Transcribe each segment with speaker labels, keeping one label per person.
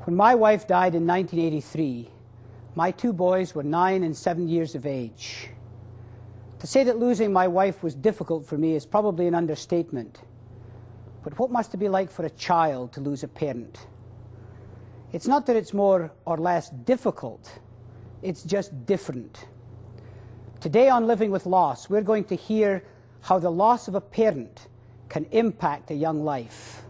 Speaker 1: When my wife died in 1983, my two boys were 9 and 7 years of age. To say that losing my wife was difficult for me is probably an understatement. But what must it be like for a child to lose a parent? It's not that it's more or less difficult, it's just different. Today on Living with Loss, we're going to hear how the loss of a parent can impact a young life.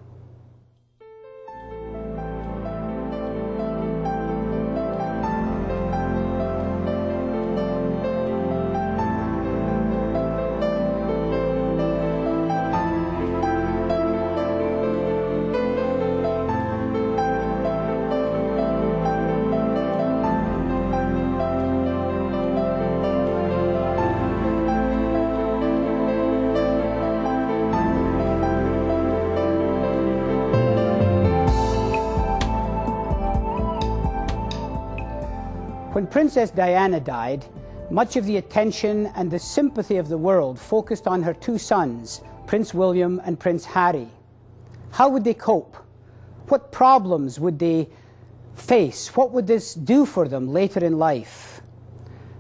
Speaker 1: When Princess Diana died, much of the attention and the sympathy of the world focused on her two sons, Prince William and Prince Harry. How would they cope? What problems would they face? What would this do for them later in life?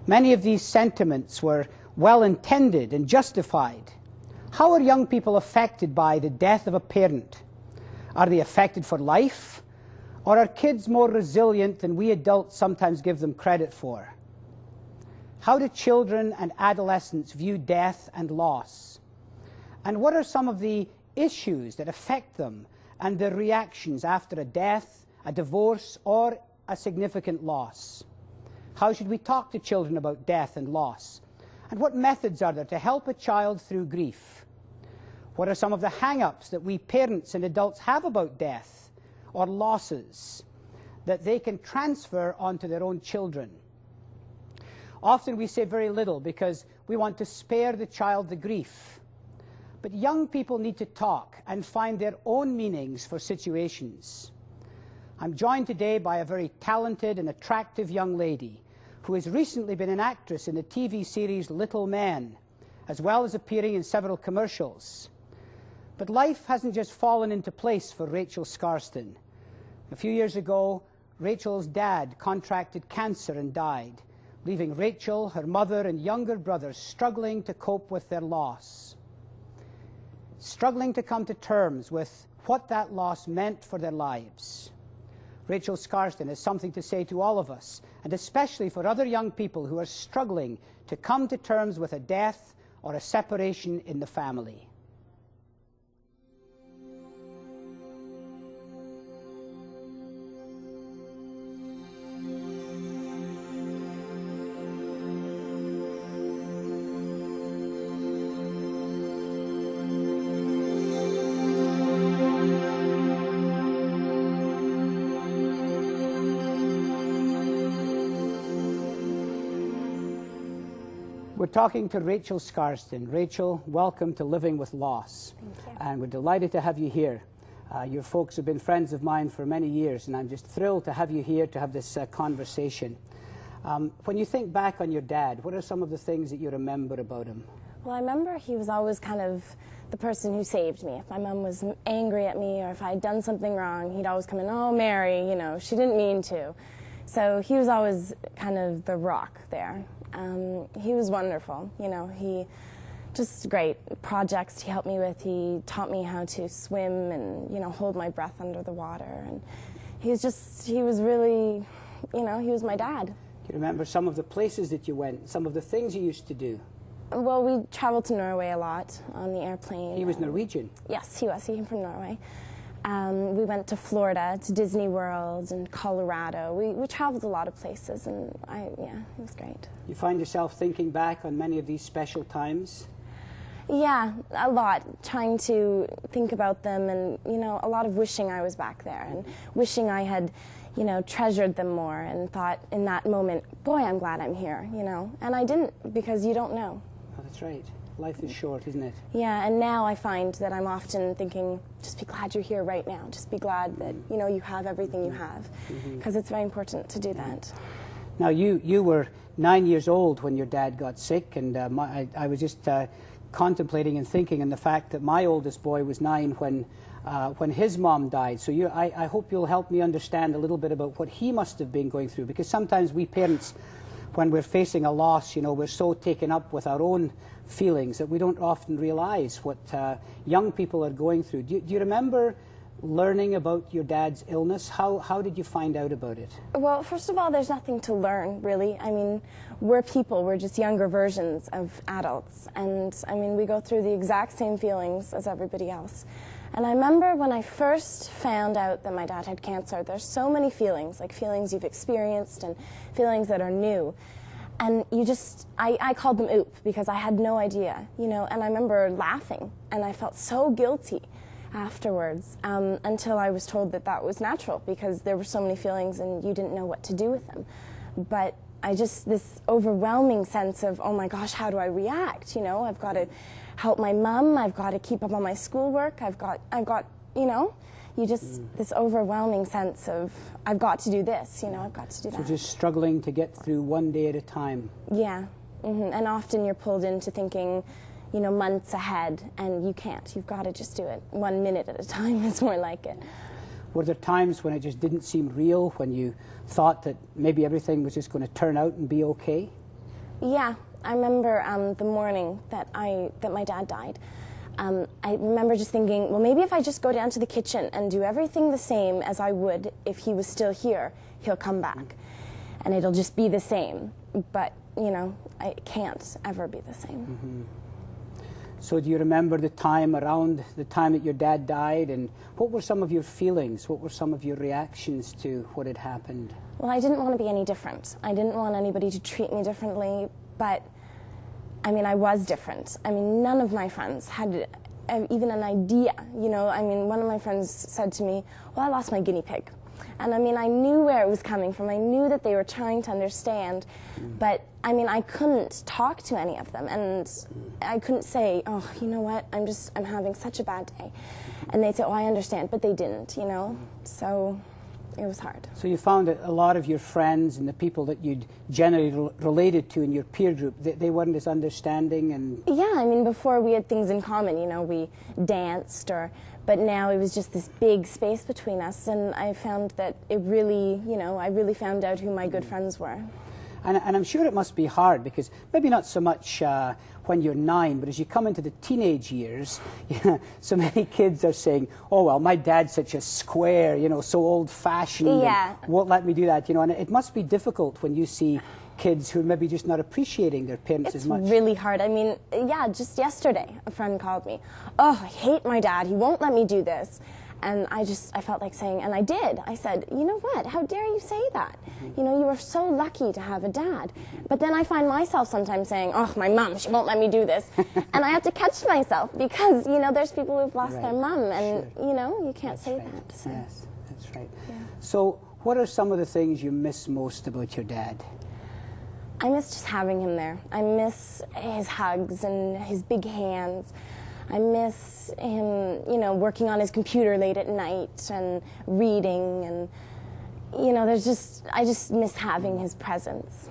Speaker 1: Many of these sentiments were well-intended and justified. How are young people affected by the death of a parent? Are they affected for life? Or are kids more resilient than we adults sometimes give them credit for? How do children and adolescents view death and loss? And what are some of the issues that affect them and their reactions after a death, a divorce, or a significant loss? How should we talk to children about death and loss? And what methods are there to help a child through grief? What are some of the hang-ups that we parents and adults have about death or losses that they can transfer onto their own children? Often we say very little because we want to spare the child the grief. But young people need to talk and find their own meanings for situations. I'm joined today by a very talented and attractive young lady who has recently been an actress in the TV series Little Men, as well as appearing in several commercials. But life hasn't just fallen into place for Rachel Scarston. A few years ago, Rachel's dad contracted cancer and died, leaving Rachel, her mother, and younger brother struggling to cope with their loss. Struggling to come to terms with what that loss meant for their lives. Rachel Scarston has something to say to all of us, and especially for other young people who are struggling to come to terms with a death or a separation in the family. We're talking to Rachel Scarston. Rachel, welcome to Living with Loss.
Speaker 2: Thank you.
Speaker 1: And we're delighted to have you here. Your folks have been friends of mine for many years, and I'm just thrilled to have you here to have this conversation. When you think back on your dad, what are some of the things that you remember about him?
Speaker 2: Well, I remember he was always kind of the person who saved me. If my mom was angry at me or if I had done something wrong, he'd always come in, "Oh, Mary, you know, she didn't mean to." So he was always kind of the rock there. He was wonderful, you know, he just great projects he helped me with. He taught me how to swim and, you know, hold my breath under the water. And he was really, you know, he was my dad.
Speaker 1: Do you remember some of the places that you went, some of the things you used to do?
Speaker 2: Well, we traveled to Norway a lot on the airplane.
Speaker 1: He was Norwegian?
Speaker 2: Yes, he was. He came from Norway. We went to Florida, to Disney World, and Colorado. We traveled a lot of places, and yeah, it was great.
Speaker 1: You find yourself thinking back on many of these special times?
Speaker 2: Yeah, a lot. Trying to think about them, and, you know, a lot of wishing I was back there, and wishing I had, you know, treasured them more, and thought in that moment, boy, I'm glad I'm here, you know. And I didn't, because you don't know.
Speaker 1: Oh, that's right. Life is short, isn't it?
Speaker 2: Yeah, and now I find that I'm often thinking, just be glad you're here right now. Just be glad that, you know, you have everything you have. Because it's very important to do that.
Speaker 1: Now, you were 9 years old when your dad got sick, and I was just contemplating and thinking on the fact that my oldest boy was 9 when when his mom died. So I hope you'll help me understand a little bit about what he must have been going through, because sometimes we parents, when we're facing a loss, we're so taken up with our own feelings that we don't often realize what young people are going through. Do you remember learning about your dad's illness? How did you find out about it?
Speaker 2: Well, first of all, there's nothing to learn, really. I mean, we're people. We're just younger versions of adults. And, I mean, we go through the exact same feelings as everybody else. And I remember when I first found out that my dad had cancer, there's so many feelings, like feelings you've experienced and feelings that are new. And I called them oop, because I had no idea, and I remember laughing, and I felt so guilty afterwards, until I was told that that was natural, because there were so many feelings and you didn't know what to do with them. But this overwhelming sense of, oh my gosh, how do I react? I've got to help my mom, I've got to keep up on my schoolwork, I've got, this overwhelming sense of, I've got to do this, I've got to do that.
Speaker 1: So just struggling to get through one day at a time.
Speaker 2: Yeah, and often you're pulled into thinking, months ahead, and you can't. You've got to just do it 1 minute at a time. Is more like it.
Speaker 1: Were there times when it just didn't seem real, when you thought that maybe everything was just going to turn out and be okay?
Speaker 2: Yeah, I remember the morning that my dad died. I remember just thinking, well, maybe if I just go down to the kitchen and do everything the same as I would if he was still here, he'll come back, and it'll just be the same. But it can't ever be the same.
Speaker 1: Mm-hmm. So do you remember around the time that your dad died, and what were some of your feelings? What were some of your reactions to what had happened?
Speaker 2: Well, I didn't want to be any different. I didn't want anybody to treat me differently, but I mean, I was different. I mean, none of my friends had even an idea, I mean, one of my friends said to me, well, I lost my guinea pig. And I mean, I knew where it was coming from. I knew that they were trying to understand, but I mean, I couldn't talk to any of them, and I couldn't say, oh, you know what, I'm having such a bad day. And they'd say, oh, I understand, but they didn't, so it was hard.
Speaker 1: So you found that a lot of your friends and the people that you'd generally related to in your peer group, they weren't as understanding? And
Speaker 2: yeah, I mean, before we had things in common, we danced, but now it was just this big space between us, and I found that it really, I really found out who my good friends were.
Speaker 1: And I'm sure it must be hard, because maybe not so much when you're 9, but as you come into the teenage years, so many kids are saying, oh, well, my dad's such a square, so old-fashioned,
Speaker 2: yeah,
Speaker 1: and won't let me do that, and it must be difficult when you see kids who are maybe just not appreciating their parents as much.
Speaker 2: It's really hard. I mean, yeah, just yesterday, a friend called me. Oh, I hate my dad. He won't let me do this. And I felt like saying, and I did. I said, you know what? How dare you say that? You are so lucky to have a dad. But then I find myself sometimes saying, oh, my mom, she won't let me do this. And I have to catch myself, because, there's people who've lost their mom, and, you can't say that. So.
Speaker 1: Yes, that's right.
Speaker 2: Yeah.
Speaker 1: So what are some of the things you miss most about your dad?
Speaker 2: I miss just having him there. I miss his hugs and his big hands. I miss him, working on his computer late at night and reading, and, I just miss having his presence.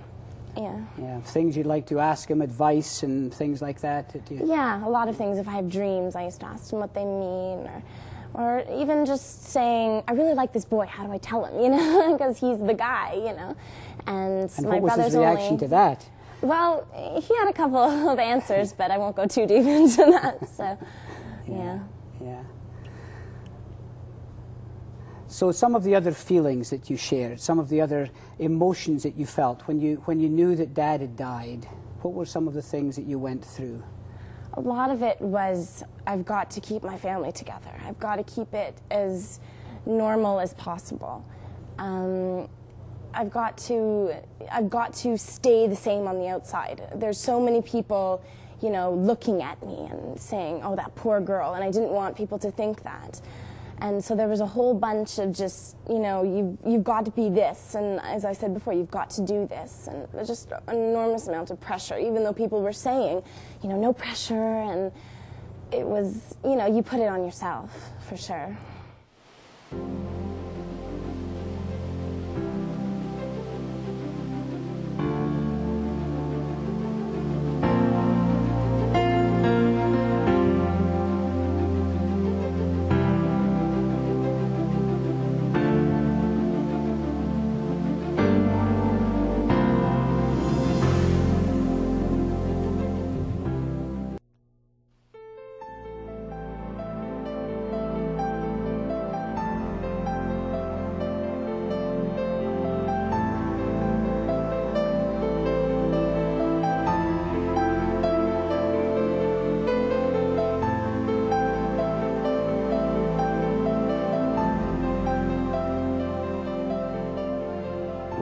Speaker 2: Yeah. Yeah,
Speaker 1: things you'd like to ask him, advice and things like that?
Speaker 2: Yeah, a lot of things. If I have dreams, I used to ask him what they mean, or even just saying, I really like this boy, how do I tell him, because he's the guy, And my
Speaker 1: what was his reaction to that?
Speaker 2: Well, he had a couple of answers, but I won't go too deep into that, so, yeah.
Speaker 1: Yeah. So some of the other feelings that you shared, some of the other emotions that you felt when you knew that Dad had died, what were some of the things that you went through?
Speaker 2: A lot of it was, I've got to keep my family together. I've got to keep it as normal as possible. I've got to stay the same on the outside. There's so many people, looking at me and saying, oh, that poor girl, and I didn't want people to think that. And so there was a whole bunch of just, you've got to be this, and as I said before, you've got to do this, and there's just an enormous amount of pressure, even though people were saying, no pressure, and it was, you put it on yourself, for sure.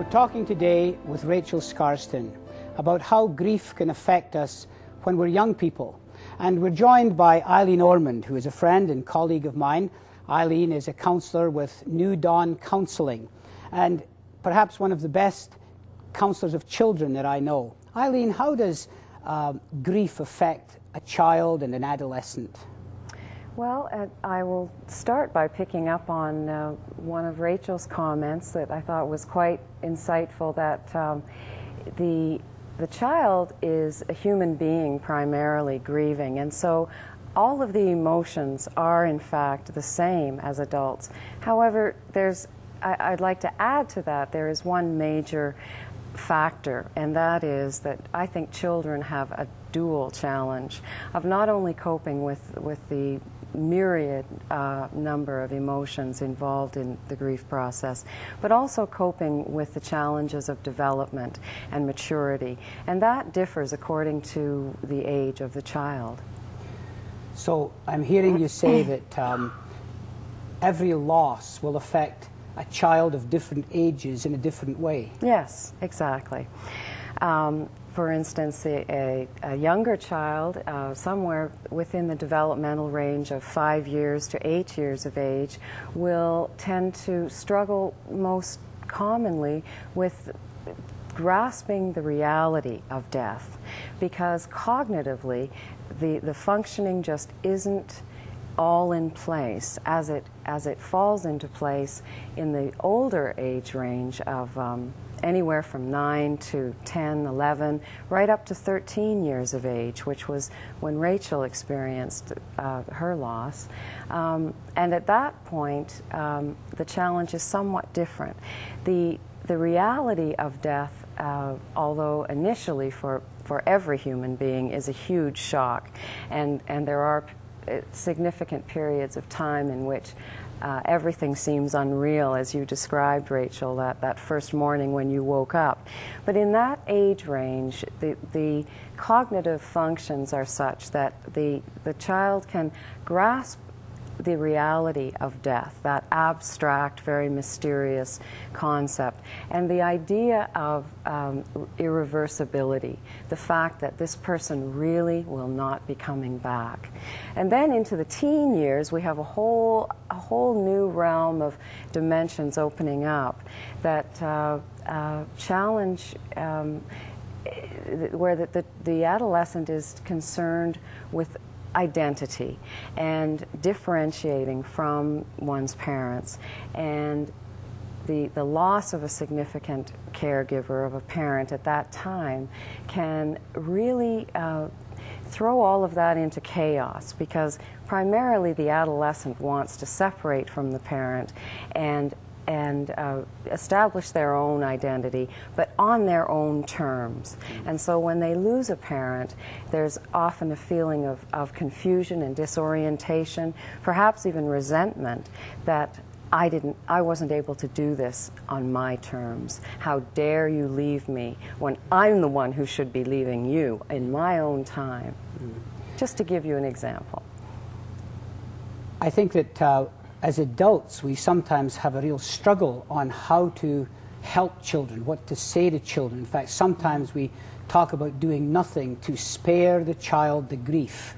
Speaker 1: We're talking today with Rachel Scarston about how grief can affect us when we're young people. And we're joined by Eileen Ormond, who is a friend and colleague of mine. Eileen is a counsellor with New Dawn Counselling, and perhaps one of the best counsellors of children that I know. Eileen, how does grief affect a child and an adolescent?
Speaker 3: Well, I will start by picking up on one of Rachel's comments that I thought was quite insightful, that the child is a human being primarily grieving, and so all of the emotions are in fact the same as adults. However, I'd like to add to that, there is one major factor, and that is that I think children have a dual challenge of not only coping with the myriad number of emotions involved in the grief process, but also coping with the challenges of development and maturity. And that differs according to the age of the child.
Speaker 1: So I'm hearing you say that every loss will affect a child of different ages in a different way.
Speaker 3: Yes, exactly. For instance, a younger child, somewhere within the developmental range of 5 years to 8 years of age, will tend to struggle most commonly with grasping the reality of death, because cognitively the functioning just isn't all in place as it falls into place in the older age range of anywhere from 9 to 10, 11, right up to 13 years of age, which was when Rachel experienced her loss. And at that point, the challenge is somewhat different. The reality of death, although initially for every human being is a huge shock, and there are significant periods of time in which everything seems unreal, as you described, Rachel, that first morning when you woke up. But in that age range, the cognitive functions are such that the child can grasp the reality of death, that abstract, very mysterious concept, and the idea of irreversibility, the fact that this person really will not be coming back. And then into the teen years, we have a whole new realm of dimensions opening up that challenge where the adolescent is concerned with identity and differentiating from one's parents, and the loss of a significant caregiver, of a parent at that time, can really throw all of that into chaos, because primarily the adolescent wants to separate from the parent and establish their own identity, but on their own terms. And so when they lose a parent, there's often a feeling of confusion and disorientation, perhaps even resentment, that I wasn't able to do this on my terms. How dare you leave me when I'm the one who should be leaving you in my own time? Just to give you an example.
Speaker 1: I think that as adults, we sometimes have a real struggle on how to help children, what to say to children. In fact, sometimes we talk about doing nothing to spare the child the grief.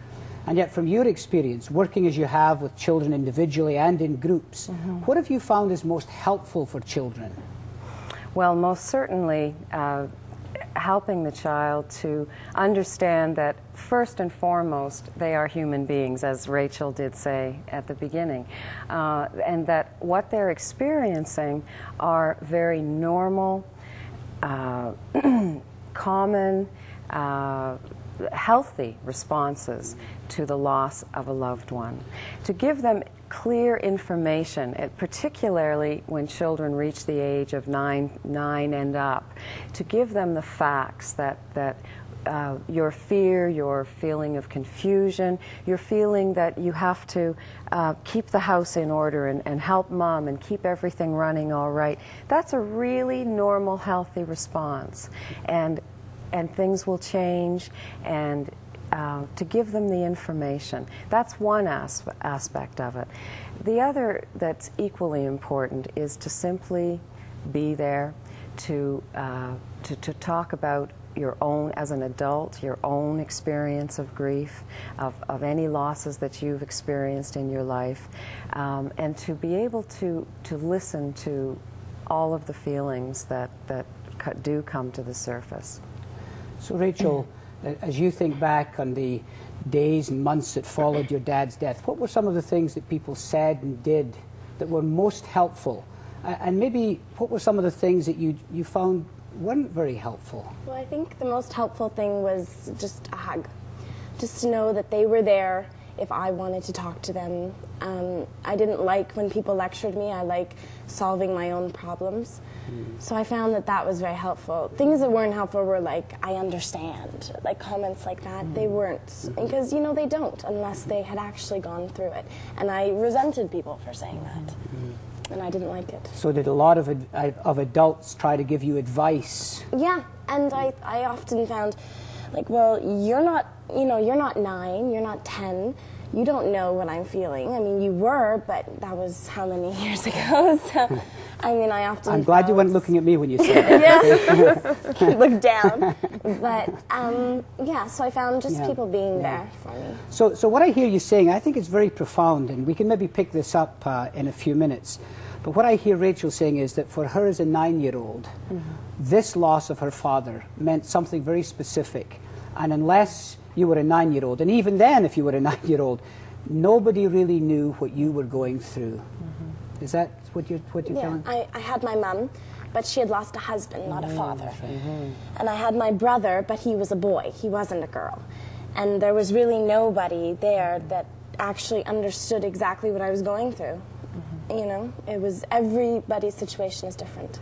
Speaker 1: And yet, from your experience, working as you have with children individually and in groups, what have you found is most helpful for children?
Speaker 3: Well, most certainly helping the child to understand that first and foremost they are human beings, as Rachel did say at the beginning, and that what they're experiencing are very normal, common, healthy responses to the loss of a loved one. To give them clear information, particularly when children reach the age of 9 and up, to give them the facts that your fear, your feeling of confusion, your feeling that you have to keep the house in order and help mom and keep everything running all right, that's a really normal, healthy response. And things will change, and to give them the information. That's one aspect of it. The other that's equally important is to simply be there, to talk about your own, as an adult, your own experience of grief, of any losses that you've experienced in your life, and to be able to listen to all of the feelings that do come to the surface.
Speaker 1: So Rachel, as you think back on the days and months that followed your dad's death, what were some of the things that people said and did that were most helpful? And maybe what were some of the things that you found weren't very helpful?
Speaker 2: Well, I think the most helpful thing was just a hug. Just to know that they were there if I wanted to talk to them. I didn't like when people lectured me. I like solving my own problems. So I found that that was very helpful. Things that weren't helpful were like, I understand. Like comments like that, they weren't. Because, you know, they don't unless they had actually gone through it. And I resented people for saying that. And I didn't like it.
Speaker 1: So did a lot of adults try to give you advice?
Speaker 2: Yeah, and I often found, like, well, you're not 9, you're not 10, you don't know what I'm feeling. I mean, you were, but that was how many years ago? So, I mean, I often
Speaker 1: I'm glad you weren't looking at me when you said that.
Speaker 2: Yeah, look down. But, yeah, so I found just people being there for me.
Speaker 1: So what I hear you saying, I think it's very profound, and we can maybe pick this up in a few minutes. But what I hear Rachel saying is that for her as a 9-year-old, this loss of her father meant something very specific. And unless you were a 9-year-old, and even then if you were a 9-year-old, nobody really knew what you were going through. Is that what you're telling?
Speaker 2: I had my mum, but she had lost a husband, not a father. And I had my brother, but he was a boy, he wasn't a girl. And there was really nobody there that actually understood exactly what I was going through. You know, it was, everybody's situation is different.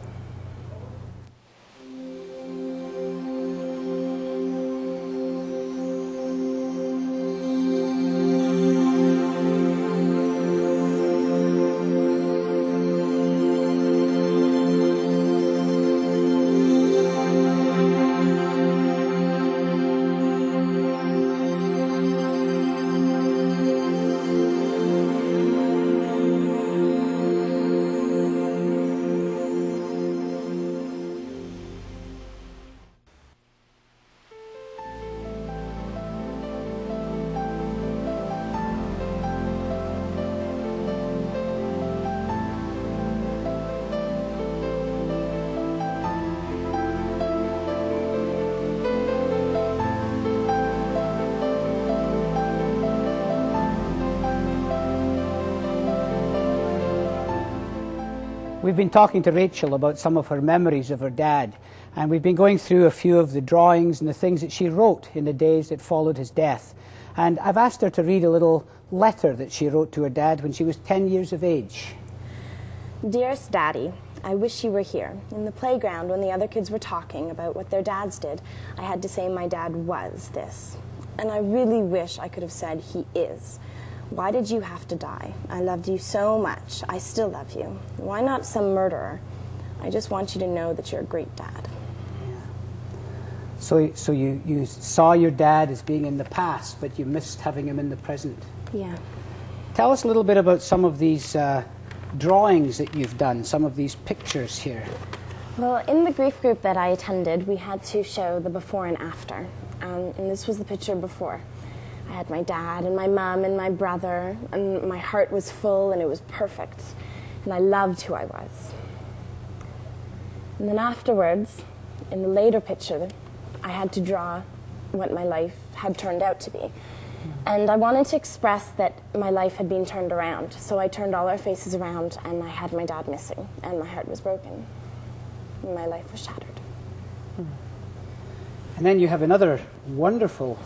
Speaker 1: We've been talking to Rachel about some of her memories of her dad, and we've been going through a few of the drawings and the things that she wrote in the days that followed his death. And I've asked her to read a little letter that she wrote to her dad when she was 10 years of age.
Speaker 2: Dearest Daddy, I wish you were here. In the playground, when the other kids were talking about what their dads did, I had to say my dad was this. And I really wish I could have said he is. Why did you have to die? I loved you so much. I still love you. Why not some murderer? I just want you to know that you're a great dad.
Speaker 1: So you saw your dad as being in the past, but you missed having him in the present.
Speaker 2: Yeah.
Speaker 1: Tell us a little bit about some of these drawings that you've done, some of these pictures here.
Speaker 2: Well, in the grief group that I attended, we had to show the before and after. And this was the picture before. I had my dad and my mom and my brother, and my heart was full and it was perfect. And I loved who I was. And then afterwards, in the later picture, I had to draw what my life had turned out to be. And I wanted to express that my life had been turned around. So I turned all our faces around and I had my dad missing and my heart was broken. And my life was shattered.
Speaker 1: And then you have another wonderful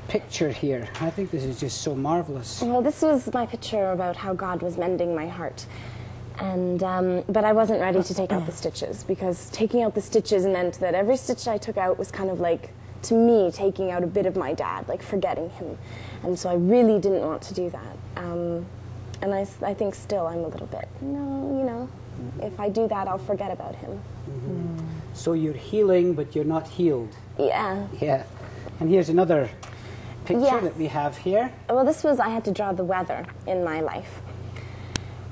Speaker 1: picture here. I think this is just so marvelous.
Speaker 2: Well, this was my picture about how God was mending my heart. And, but I wasn't ready to take out the stitches, because taking out the stitches meant that every stitch I took out was kind of like, to me, taking out a bit of my dad, like forgetting him. And so I really didn't want to do that. And I think still I'm a little bit, no, you know, if I do that, I'll forget about him.
Speaker 1: So you're healing, but you're not healed.
Speaker 2: Yeah.
Speaker 1: Yeah. And here's another picture
Speaker 2: Yes.
Speaker 1: that we have here.
Speaker 2: Well, this was, I had to draw the weather in my life.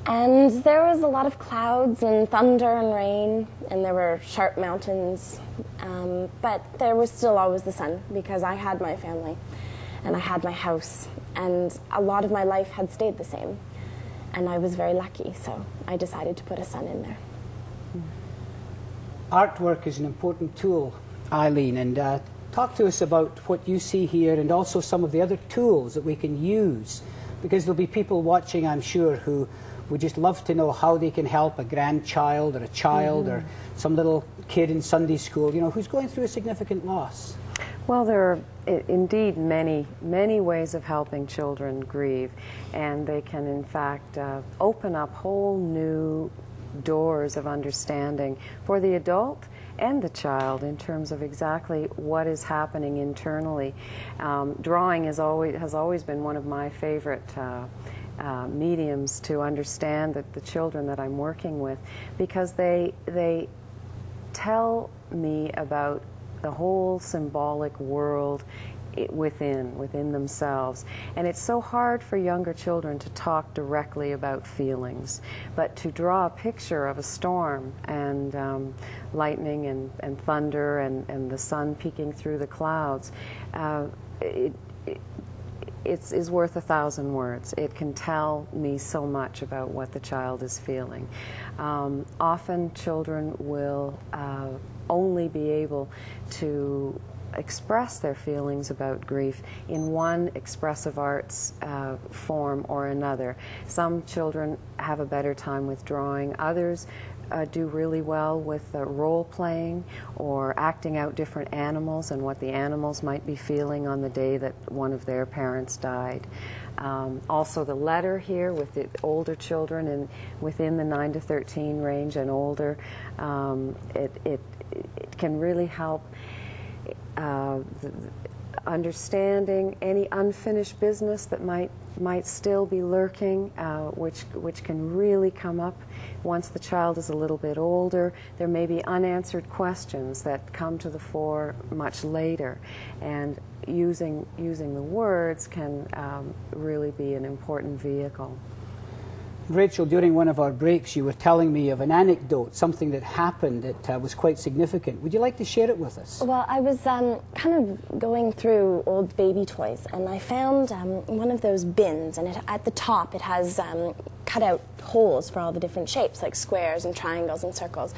Speaker 2: And there was a lot of clouds and thunder and rain, and there were sharp mountains, but there was still always the sun, because I had my family and I had my house, and a lot of my life had stayed the same, and I was very lucky, so I decided to put a sun in there.
Speaker 1: Artwork is an important tool, Eileen, and talk to us about what you see here and also some of the other tools that we can use, because there'll be people watching, I'm sure, who would just love to know how they can help a grandchild or a child or some little kid in Sunday school, you know, who's going through a significant loss.
Speaker 3: Well, there are indeed many ways of helping children grieve, and they can in fact open up whole new doors of understanding for the adult and the child in terms of exactly what is happening internally. Drawing has always been one of my favorite mediums to understand the children that I'm working with, because they tell me about the whole symbolic world within themselves. And it's so hard for younger children to talk directly about feelings, but to draw a picture of a storm and lightning and thunder and the sun peeking through the clouds, it's worth 1,000 words. It can tell me so much about what the child is feeling. Often children will only be able to express their feelings about grief in one expressive arts form or another. Some children have a better time with drawing. Others do really well with role playing or acting out different animals and what the animals might be feeling on the day that one of their parents died. Also the letter here with the older children and within the 9 to 13 range and older, it can really help understanding any unfinished business that might still be lurking, which can really come up once the child is a little bit older. There may be unanswered questions that come to the fore much later, and using the words can really be an important vehicle.
Speaker 1: Rachel, during one of our breaks, you were telling me of an anecdote, something that happened that was quite significant. Would you like to share it with us?
Speaker 2: Well, I was kind of going through old baby toys, and I found one of those bins, and at the top it has cut out holes for all the different shapes, like squares and triangles and circles.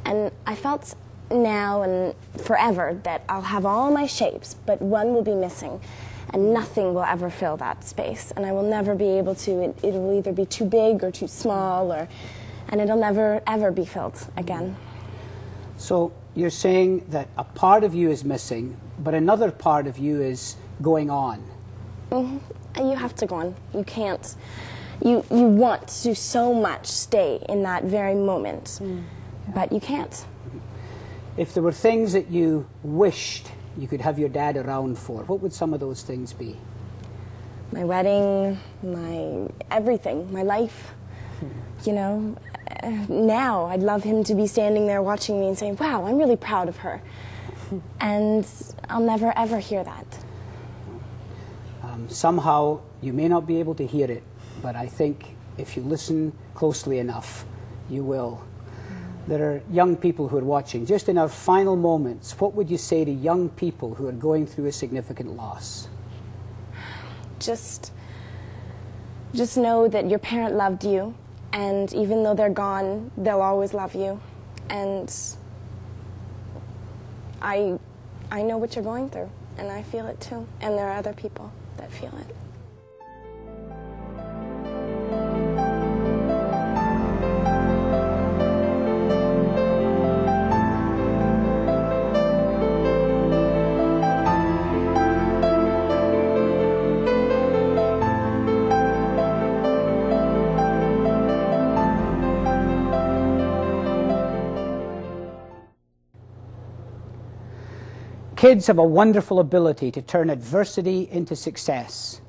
Speaker 2: And I felt now and forever that I'll have all my shapes, but one will be missing. And nothing will ever fill that space, and I will never be able to. It will either be too big or too small, and it'll never ever be filled again. So
Speaker 1: you're saying that a part of you is missing, but another part of you is going on.
Speaker 2: Mm-hmm. You have to go on. You can't. You want to so much stay in that very moment, but you can't.
Speaker 1: If there were things that you wished you could have your dad around for, what would some of those things be?
Speaker 2: My wedding, my everything, my life. You know, now I'd love him to be standing there watching me and saying, wow, I'm really proud of her. And I'll never ever hear that.
Speaker 1: Somehow you may not be able to hear it, but I think if you listen closely enough, you will. There are young people who are watching. Just in our final moments, what would you say to young people who are going through a significant loss?
Speaker 2: Just know that your parent loved you, and even though they're gone, they'll always love you. And I know what you're going through, and I feel it too. And there are other people that feel it.
Speaker 1: Kids have a wonderful ability to turn adversity into success.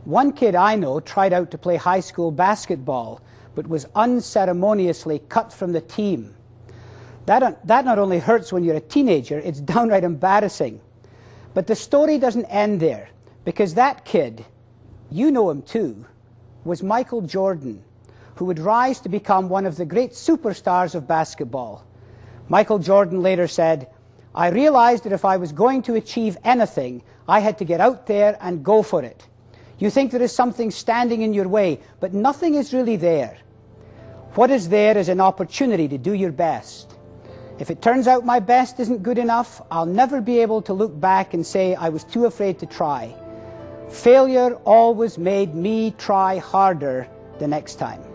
Speaker 1: One kid I know tried out to play high school basketball, but was unceremoniously cut from the team. That not only hurts when you're a teenager, it's downright embarrassing. But the story doesn't end there, because that kid, you know him too, was Michael Jordan, who would rise to become one of the great superstars of basketball. Michael Jordan later said, "I realized that if I was going to achieve anything, I had to get out there and go for it. You think there is something standing in your way, but nothing is really there. What is there is an opportunity to do your best. If it turns out my best isn't good enough, I'll never be able to look back and say I was too afraid to try. Failure always made me try harder the next time."